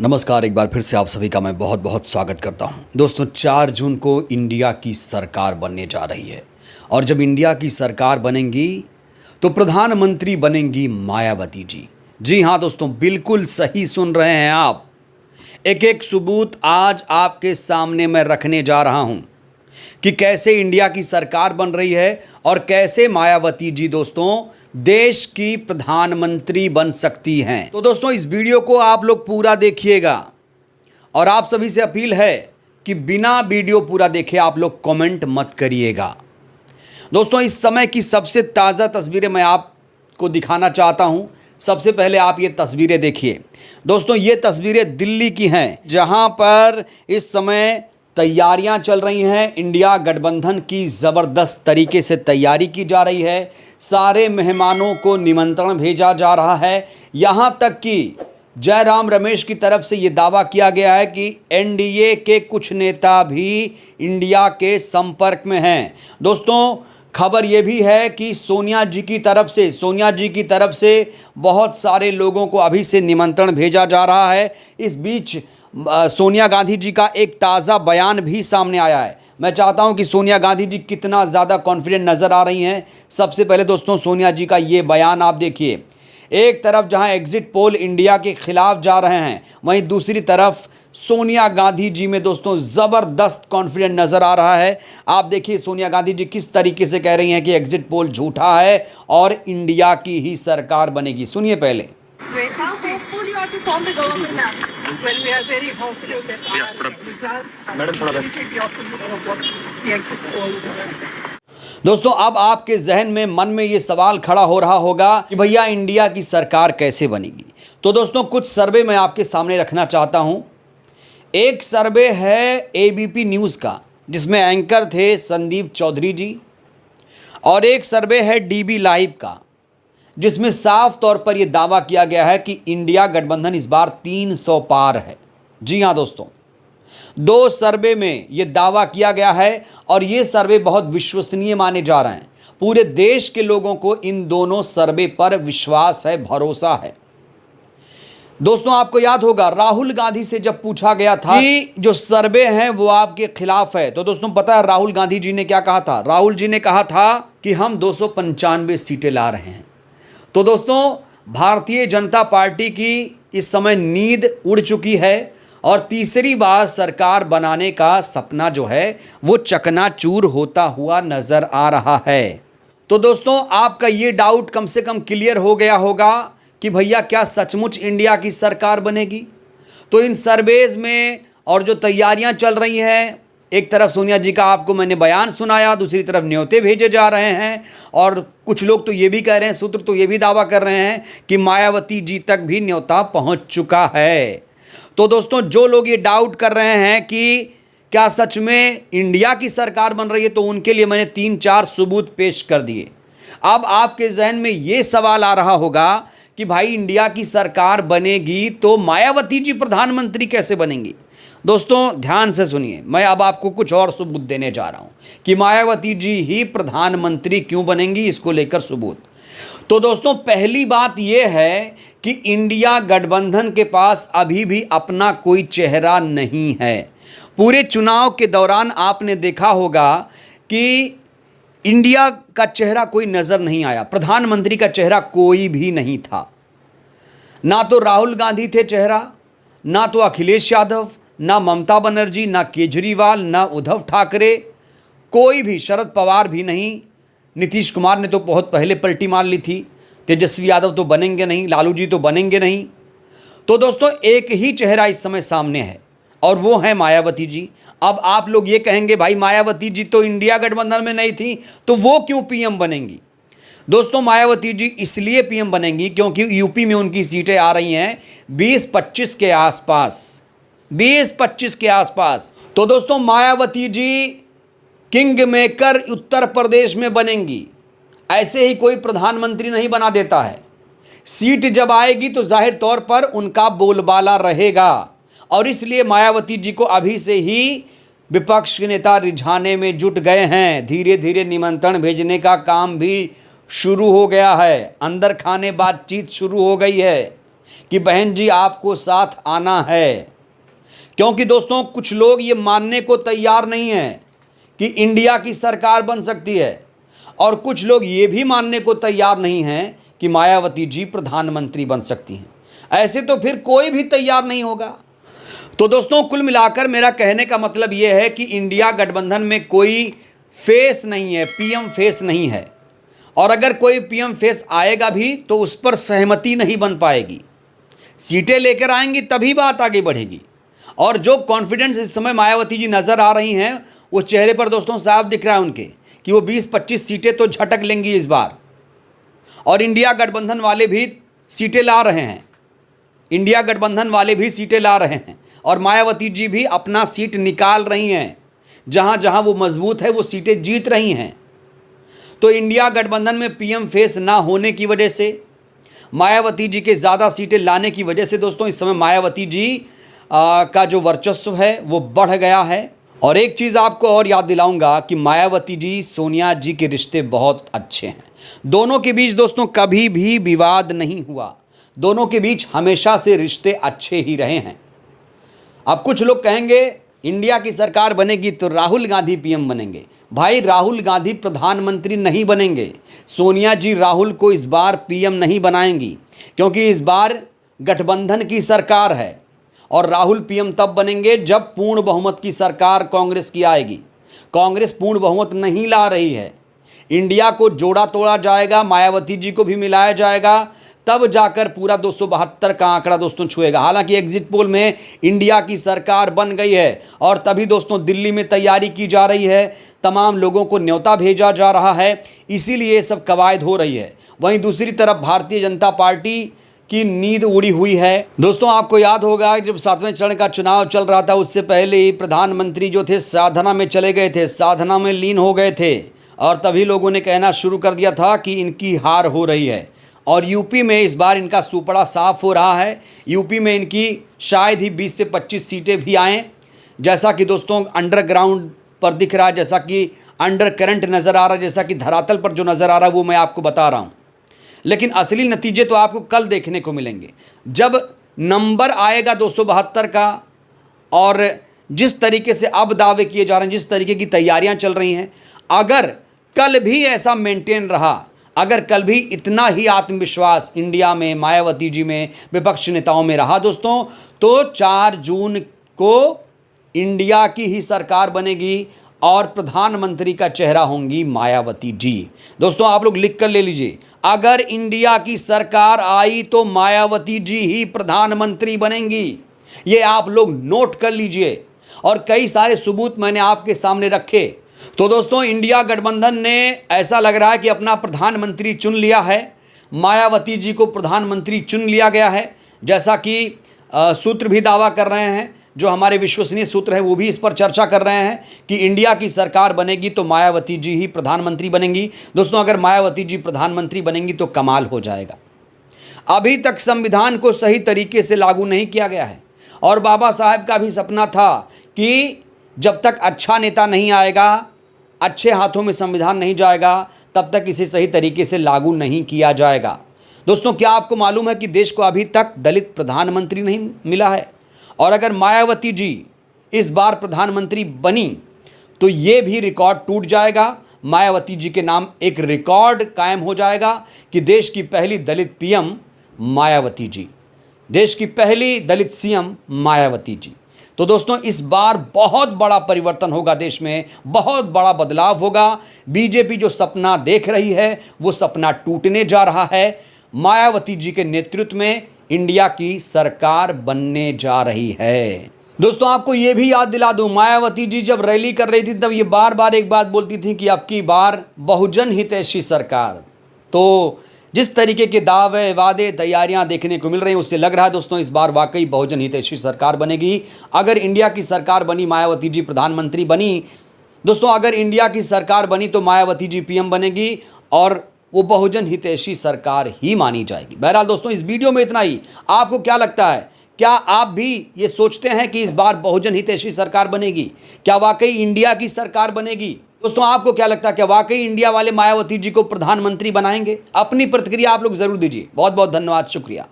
नमस्कार, एक बार फिर से आप सभी का मैं बहुत बहुत स्वागत करता हूं। दोस्तों, 4 जून को इंडिया की सरकार बनने जा रही है और जब इंडिया की सरकार बनेगी तो प्रधानमंत्री बनेंगी मायावती जी। जी हाँ दोस्तों, बिल्कुल सही सुन रहे हैं आप। एक एक सबूत आज आपके सामने मैं रखने जा रहा हूं कि कैसे इंडिया की सरकार बन रही है और कैसे मायावती जी दोस्तों देश की प्रधानमंत्री बन सकती हैं। तो दोस्तों, इस वीडियो को आप लोग पूरा देखिएगा और आप सभी से अपील है कि बिना वीडियो पूरा देखे आप लोग कमेंट मत करिएगा। दोस्तों, इस समय की सबसे ताज़ा तस्वीरें मैं आपको दिखाना चाहता हूं। सबसे पहले आप ये तस्वीरें देखिए। दोस्तों, ये तस्वीरें दिल्ली की हैं, जहां पर इस समय तैयारियां चल रही हैं। इंडिया गठबंधन की ज़बरदस्त तरीके से तैयारी की जा रही है। सारे मेहमानों को निमंत्रण भेजा जा रहा है। यहां तक कि जयराम रमेश की तरफ से ये दावा किया गया है कि एनडीए के कुछ नेता भी इंडिया के संपर्क में हैं। दोस्तों, खबर ये भी है कि सोनिया जी की तरफ से बहुत सारे लोगों को अभी से निमंत्रण भेजा जा रहा है। इस बीच सोनिया गांधी जी का एक ताज़ा बयान भी सामने आया है। मैं चाहता हूं कि सोनिया गांधी जी कितना ज़्यादा कॉन्फिडेंट नज़र आ रही हैं। सबसे पहले दोस्तों, सोनिया जी का ये बयान आप देखिए। एक तरफ जहां एग्जिट पोल इंडिया के खिलाफ जा रहे हैं, वहीं दूसरी तरफ सोनिया गांधी जी में दोस्तों ज़बरदस्त कॉन्फिडेंट नज़र आ रहा है। आप देखिए सोनिया गांधी जी किस तरीके से कह रही हैं कि एग्जिट पोल झूठा है और इंडिया की ही सरकार बनेगी। सुनिए पहले। दोस्तों, अब आपके जहन में मन में ये सवाल खड़ा हो रहा होगा कि भैया इंडिया की सरकार कैसे बनेगी। तो दोस्तों, कुछ सर्वे मैं आपके सामने रखना चाहता हूं। एक सर्वे है एबीपी न्यूज़ का, जिसमें एंकर थे संदीप चौधरी जी, और एक सर्वे है डीबी लाइव का, जिसमें साफ तौर पर यह दावा किया गया है कि इंडिया गठबंधन इस बार 300 पार है। जी हाँ दोस्तों, 2 सर्वे में यह दावा किया गया है और ये सर्वे बहुत विश्वसनीय माने जा रहे हैं। पूरे देश के लोगों को इन दोनों सर्वे पर विश्वास है, भरोसा है। दोस्तों, आपको याद होगा राहुल गांधी से जब पूछा गया था कि जो सर्वे हैं वो आपके खिलाफ है, तो दोस्तों पता है राहुल गांधी जी ने क्या कहा था? राहुल जी ने कहा था कि हम 295 सीटें ला रहे हैं। तो दोस्तों, भारतीय जनता पार्टी की इस समय नींद उड़ चुकी है और तीसरी बार सरकार बनाने का सपना जो है वो चकनाचूर होता हुआ नजर आ रहा है। तो दोस्तों, आपका ये डाउट कम से कम क्लियर हो गया होगा कि भैया क्या सचमुच इंडिया की सरकार बनेगी। तो इन सर्वेज में और जो तैयारियां चल रही हैं, एक तरफ सोनिया जी का आपको मैंने बयान सुनाया, दूसरी तरफ न्योते भेजे जा रहे हैं और कुछ लोग तो ये भी कह रहे हैं, सूत्र तो ये भी दावा कर रहे हैं कि मायावती जी तक भी न्योता पहुंच चुका है। तो दोस्तों, जो लोग ये डाउट कर रहे हैं कि क्या सच में इंडिया की सरकार बन रही है, तो उनके लिए मैंने 3-4 सबूत पेश कर दिए। अब आपके जहन में ये सवाल आ रहा होगा कि भाई इंडिया की सरकार बनेगी तो मायावती जी प्रधानमंत्री कैसे बनेंगी। दोस्तों, ध्यान से सुनिए, मैं अब आपको कुछ और सबूत देने जा रहा हूं कि मायावती जी ही प्रधानमंत्री क्यों बनेंगी, इसको लेकर सबूत। तो दोस्तों, पहली बात यह है कि इंडिया गठबंधन के पास अभी भी अपना कोई चेहरा नहीं है। पूरे चुनाव के दौरान आपने देखा होगा कि इंडिया का चेहरा कोई नजर नहीं आया, प्रधानमंत्री का चेहरा कोई भी नहीं था। ना तो राहुल गांधी थे चेहरा, ना तो अखिलेश यादव, ना ममता बनर्जी, ना केजरीवाल, ना उद्धव ठाकरे, कोई भी, शरद पवार भी नहीं। नीतीश कुमार ने तो बहुत पहले पलटी मार ली थी। तेजस्वी यादव तो बनेंगे नहीं, लालू जी तो बनेंगे नहीं। तो दोस्तों, एक ही चेहरा इस समय सामने है और वो है मायावती जी। अब आप लोग ये कहेंगे भाई मायावती जी तो इंडिया गठबंधन में नहीं थी, तो वो क्यों पीएम बनेंगी? दोस्तों, मायावती जी इसलिए पीएम बनेंगी क्योंकि यूपी में उनकी सीटें आ रही हैं 20-25 के आसपास, 20-25 के आसपास। तो दोस्तों, मायावती जी किंग मेकर उत्तर प्रदेश में बनेंगी। ऐसे ही कोई प्रधानमंत्री नहीं बना देता है। सीट जब आएगी तो जाहिर तौर पर उनका बोलबाला रहेगा और इसलिए मायावती जी को अभी से ही विपक्ष के नेता रिझाने में जुट गए हैं। धीरे धीरे निमंत्रण भेजने का काम भी शुरू हो गया है, अंदर खाने बातचीत शुरू हो गई है। कि बहन जी आपको साथ आना है। क्योंकि दोस्तों कुछ लोग ये मानने को तैयार नहीं हैं कि इंडिया की सरकार बन सकती है, और कुछ लोग ये भी मानने को तैयार नहीं हैं कि मायावती जी प्रधानमंत्री बन सकती हैं। ऐसे तो फिर कोई भी तैयार नहीं होगा। तो दोस्तों कुल मिलाकर मेरा कहने का मतलब यह है कि इंडिया गठबंधन में कोई फेस नहीं है, पीएम फेस नहीं है, और अगर कोई पीएम फेस आएगा भी तो उस पर सहमति नहीं बन पाएगी। सीटें लेकर आएंगी तभी बात आगे बढ़ेगी। और जो कॉन्फिडेंस इस समय मायावती जी नज़र आ रही हैं, वो चेहरे पर दोस्तों साफ दिख रहा है उनके कि वो 20-25 सीटें तो झटक लेंगी इस बार। और इंडिया गठबंधन वाले भी सीटें ला रहे हैं, इंडिया गठबंधन वाले भी सीटें ला रहे हैं, और मायावती जी भी अपना सीट निकाल रही हैं। जहां जहां वो मजबूत है वो सीटें जीत रही हैं। तो इंडिया गठबंधन में पीएम फेस ना होने की वजह से, मायावती जी के ज़्यादा सीटें लाने की वजह से दोस्तों इस समय मायावती जी का जो वर्चस्व है वो बढ़ गया है। और एक चीज़ आपको और याद दिलाऊंगा कि मायावती जी सोनिया जी के रिश्ते बहुत अच्छे हैं। दोनों के बीच दोस्तों कभी भी विवाद नहीं हुआ, दोनों के बीच हमेशा से रिश्ते अच्छे ही रहे हैं। अब कुछ लोग कहेंगे इंडिया की सरकार बनेगी तो राहुल गांधी पीएम बनेंगे। भाई राहुल गांधी प्रधानमंत्री नहीं बनेंगे, सोनिया जी राहुल को इस बार पीएम नहीं बनाएंगी, क्योंकि इस बार गठबंधन की सरकार है। और राहुल पीएम तब बनेंगे जब पूर्ण बहुमत की सरकार कांग्रेस की आएगी। कांग्रेस पूर्ण बहुमत नहीं ला रही है, इंडिया को जोड़ा तोड़ा जाएगा, मायावती जी को भी मिलाया जाएगा, तब जाकर पूरा 272 का आंकड़ा दोस्तों छुएगा। हालांकि एग्जिट पोल में इंडिया की सरकार बन गई है, और तभी दोस्तों दिल्ली में तैयारी की जा रही है, तमाम लोगों को न्योता भेजा जा रहा है, इसीलिए सब कवायद हो रही है। वहीं दूसरी तरफ भारतीय जनता पार्टी की नींद उड़ी हुई है। दोस्तों आपको याद होगा जब 7वें चरण का चुनाव चल रहा था, उससे पहले ही प्रधानमंत्री जो थे साधना में चले गए थे, साधना में लीन हो गए थे, और तभी लोगों ने कहना शुरू कर दिया था कि इनकी हार हो रही है। और यूपी में इस बार इनका सुपड़ा साफ हो रहा है। यूपी में इनकी शायद ही 20 से 25 सीटें भी आएँ, जैसा कि दोस्तों अंडरग्राउंड पर दिख रहा है, जैसा कि अंडर करंट नज़र आ रहा है, जैसा कि धरातल पर जो नज़र आ रहा है वो मैं आपको बता रहा हूँ। लेकिन असली नतीजे तो आपको कल देखने को मिलेंगे, जब नंबर आएगा 272 का। और जिस तरीके से अब दावे किए जा रहे हैं, जिस तरीके की तैयारियां चल रही हैं, अगर कल भी ऐसा मेंटेन रहा, अगर कल भी इतना ही आत्मविश्वास इंडिया में, मायावती जी में, विपक्ष नेताओं में रहा दोस्तों, तो 4 जून को इंडिया की ही सरकार बनेगी और प्रधानमंत्री का चेहरा होंगी मायावती जी। दोस्तों आप लोग लिख कर ले लीजिए, अगर इंडिया की सरकार आई तो मायावती जी ही प्रधानमंत्री बनेंगी। ये आप लोग नोट कर लीजिए, और कई सारे सबूत मैंने आपके सामने रखे। तो दोस्तों इंडिया गठबंधन ने ऐसा लग रहा है कि अपना प्रधानमंत्री चुन लिया है, मायावती जी को प्रधानमंत्री चुन लिया गया है, जैसा कि सूत्र भी दावा कर रहे हैं, जो हमारे विश्वसनीय सूत्र हैं वो भी इस पर चर्चा कर रहे हैं कि इंडिया की सरकार बनेगी तो मायावती जी ही प्रधानमंत्री बनेंगी। दोस्तों अगर मायावती जी प्रधानमंत्री बनेंगी तो कमाल हो जाएगा। अभी तक संविधान को सही तरीके से लागू नहीं किया गया है, और बाबा साहब का भी सपना था कि जब तक अच्छा नेता नहीं आएगा, अच्छे हाथों में संविधान नहीं जाएगा, तब तक इसे सही तरीके से लागू नहीं किया जाएगा। दोस्तों क्या आपको मालूम है कि देश को अभी तक दलित प्रधानमंत्री नहीं मिला है? और अगर मायावती जी इस बार प्रधानमंत्री बनी तो ये भी रिकॉर्ड टूट जाएगा। मायावती जी के नाम एक रिकॉर्ड कायम हो जाएगा कि देश की पहली दलित पीएम मायावती जी, देश की पहली दलित सीएम मायावती जी। तो दोस्तों इस बार बहुत बड़ा परिवर्तन होगा, देश में बहुत बड़ा बदलाव होगा। बीजेपी जो सपना देख रही है वो सपना टूटने जा रहा है। मायावती जी के नेतृत्व में इंडिया की सरकार बनने जा रही है। दोस्तों आपको ये भी याद दिला दूं, मायावती जी जब रैली कर रही थी तब ये बार बार एक बात बोलती थी कि अब की बार बहुजन हितैषी सरकार। तो जिस तरीके के दावे, वादे, तैयारियां देखने को मिल रही हैं, उससे लग रहा है दोस्तों इस बार वाकई बहुजन हितैषी सरकार बनेगी। अगर इंडिया की सरकार बनी, मायावती जी प्रधानमंत्री बनी, दोस्तों अगर इंडिया की सरकार बनी तो मायावती जी पीएम बनेगी, और वो बहुजन हितैषी सरकार ही मानी जाएगी। बहरहाल दोस्तों इस वीडियो में इतना ही। आपको क्या लगता है, क्या आप भी ये सोचते हैं कि इस बार बहुजन हितैषी सरकार बनेगी? क्या वाकई इंडिया की सरकार बनेगी? दोस्तों आपको क्या लगता है, क्या वाकई इंडिया वाले मायावती जी को प्रधानमंत्री बनाएंगे? अपनी प्रतिक्रिया आप लोग जरूर दीजिए। बहुत बहुत धन्यवाद, शुक्रिया।